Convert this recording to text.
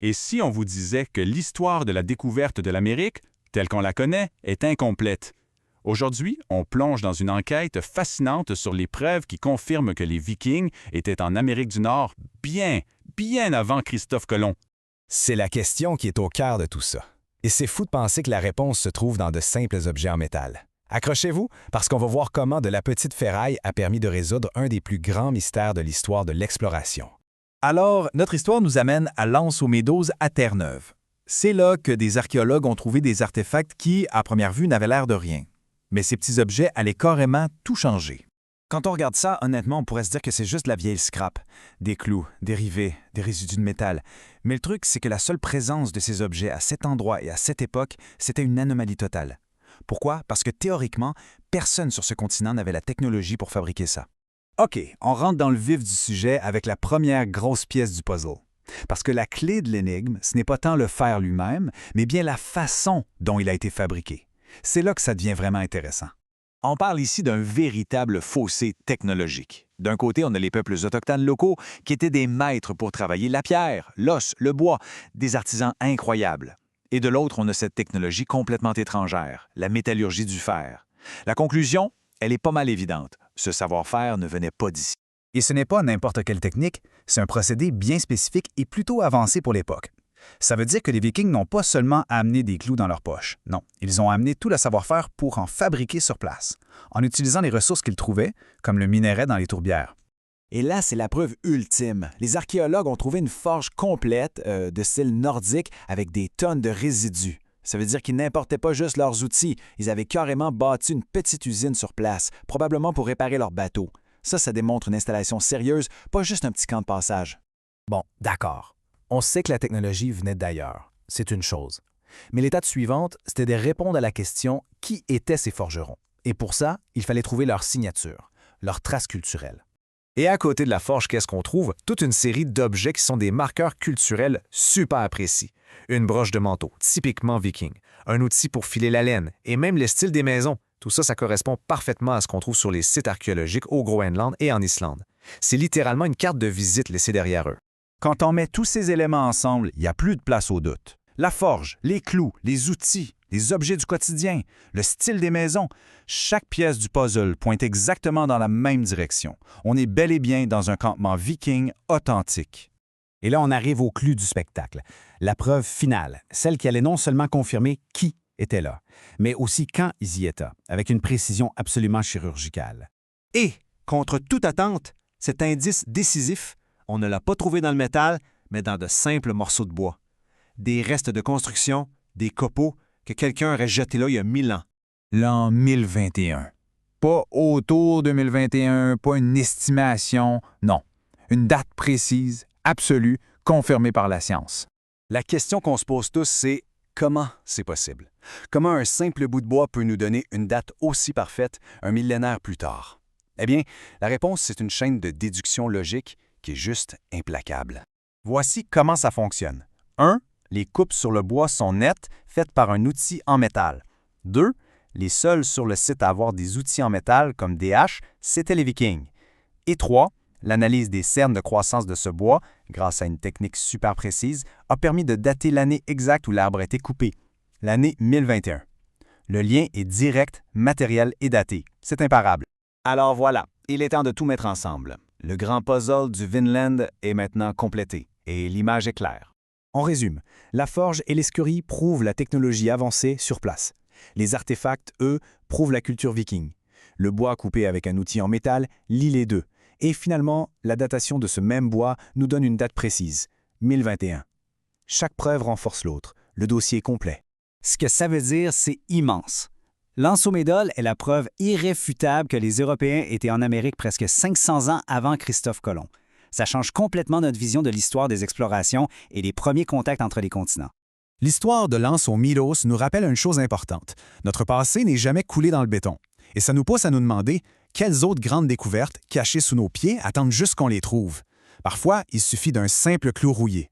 Et si on vous disait que l'histoire de la découverte de l'Amérique, telle qu'on la connaît, est incomplète? Aujourd'hui, on plonge dans une enquête fascinante sur les preuves qui confirment que les Vikings étaient en Amérique du Nord bien avant Christophe Colomb. C'est la question qui est au cœur de tout ça. Et c'est fou de penser que la réponse se trouve dans de simples objets en métal. Accrochez-vous, parce qu'on va voir comment de la petite ferraille a permis de résoudre un des plus grands mystères de l'histoire de l'exploration. Alors, notre histoire nous amène à L'Anse-aux-Médozes à Terre-Neuve. C'est là que des archéologues ont trouvé des artefacts qui, à première vue, n'avaient l'air de rien. Mais ces petits objets allaient carrément tout changer. Quand on regarde ça, honnêtement, on pourrait se dire que c'est juste de la vieille scrap. Des clous, des rivets, des résidus de métal. Mais le truc, c'est que la seule présence de ces objets à cet endroit et à cette époque, c'était une anomalie totale. Pourquoi? Parce que théoriquement, personne sur ce continent n'avait la technologie pour fabriquer ça. OK, on rentre dans le vif du sujet avec la première grosse pièce du puzzle. Parce que la clé de l'énigme, ce n'est pas tant le fer lui-même, mais bien la façon dont il a été fabriqué. C'est là que ça devient vraiment intéressant. On parle ici d'un véritable fossé technologique. D'un côté, on a les peuples autochtones locaux qui étaient des maîtres pour travailler la pierre, l'os, le bois, des artisans incroyables. Et de l'autre, on a cette technologie complètement étrangère, la métallurgie du fer. La conclusion, elle est pas mal évidente. Ce savoir-faire ne venait pas d'ici. Et ce n'est pas n'importe quelle technique, c'est un procédé bien spécifique et plutôt avancé pour l'époque. Ça veut dire que les Vikings n'ont pas seulement amené des clous dans leur poche. Non, ils ont amené tout le savoir-faire pour en fabriquer sur place, en utilisant les ressources qu'ils trouvaient, comme le minerai dans les tourbières. Et là, c'est la preuve ultime. Les archéologues ont trouvé une forge complète de style nordique avec des tonnes de résidus. Ça veut dire qu'ils n'importaient pas juste leurs outils, ils avaient carrément bâti une petite usine sur place, probablement pour réparer leurs bateaux. Ça démontre une installation sérieuse, pas juste un petit camp de passage. Bon, d'accord. On sait que la technologie venait d'ailleurs. C'est une chose. Mais l'étape suivante, c'était de répondre à la question qui étaient ces forgerons. Et pour ça, il fallait trouver leur signature, leur trace culturelle. Et à côté de la forge, qu'est-ce qu'on trouve? Toute une série d'objets qui sont des marqueurs culturels super précis. Une broche de manteau, typiquement viking, un outil pour filer la laine, et même le style des maisons. Tout ça, ça correspond parfaitement à ce qu'on trouve sur les sites archéologiques au Groenland et en Islande. C'est littéralement une carte de visite laissée derrière eux. Quand on met tous ces éléments ensemble, il n'y a plus de place au doute. La forge, les clous, les outils, les objets du quotidien, le style des maisons, chaque pièce du puzzle pointe exactement dans la même direction. On est bel et bien dans un campement viking authentique. Et là, on arrive au clou du spectacle, la preuve finale, celle qui allait non seulement confirmer qui était là, mais aussi quand ils y étaient, avec une précision absolument chirurgicale. Et, contre toute attente, cet indice décisif, on ne l'a pas trouvé dans le métal, mais dans de simples morceaux de bois. Des restes de construction, des copeaux que quelqu'un aurait jetés là il y a 1000 ans. L'an 1021. Pas autour de 2021, pas une estimation, non. Une date précise, absolue, confirmée par la science. La question qu'on se pose tous, c'est comment c'est possible? Comment un simple bout de bois peut nous donner une date aussi parfaite un millénaire plus tard? Eh bien, la réponse, c'est une chaîne de déduction logique qui est juste implacable. Voici comment ça fonctionne. 1. Les coupes sur le bois sont nettes, faites par un outil en métal. 2. Les seuls sur le site à avoir des outils en métal, comme des haches, c'étaient les Vikings. Et 3. L'analyse des cernes de croissance de ce bois, grâce à une technique super précise, a permis de dater l'année exacte où l'arbre a été coupé, l'année 1021. Le lien est direct, matériel et daté. C'est imparable. Alors voilà, il est temps de tout mettre ensemble. Le grand puzzle du Vinland est maintenant complété et l'image est claire. On résume, la forge et l'escurie prouvent la technologie avancée sur place. Les artefacts, eux, prouvent la culture viking. Le bois coupé avec un outil en métal lie les deux. Et finalement, la datation de ce même bois nous donne une date précise, 1021. Chaque preuve renforce l'autre, le dossier est complet. Ce que ça veut dire, c'est immense. L'Anse-aux-Médozes est la preuve irréfutable que les Européens étaient en Amérique presque 500 ans avant Christophe Colomb. Ça change complètement notre vision de l'histoire des explorations et des premiers contacts entre les continents. L'histoire de l'Anse-aux-Médozes nous rappelle une chose importante. Notre passé n'est jamais coulé dans le béton. Et ça nous pousse à nous demander quelles autres grandes découvertes cachées sous nos pieds attendent juste qu'on les trouve. Parfois, il suffit d'un simple clou rouillé.